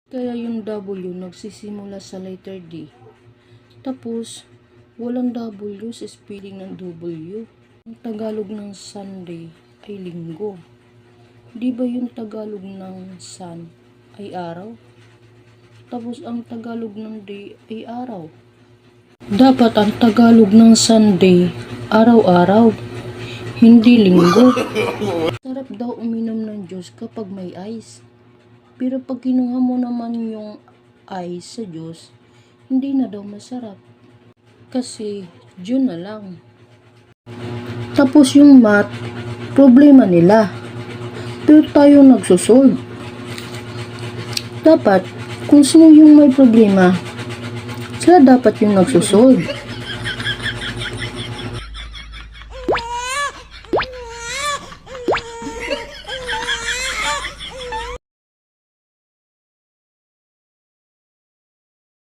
Kaya yung W nagsisimula sa letter D. Tapos, walang W sa spelling ng W. Ang Tagalog ng Sunday ay linggo. Di ba yung Tagalog ng sun ay araw? Tapos ang Tagalog ng day ay araw. Dapat ang Tagalog ng Sunday, araw-araw, hindi linggo. Sarap daw uminom ng juice kapag may ice. Pero pag kinuha mo naman yung ice sa juice, hindi na daw masarap. Kasi, June na lang. Tapos yung math, problema nila. Pero tayo nagsosolve. Dapat, kung sino yung may problema, sila dapat yung nagsosolve.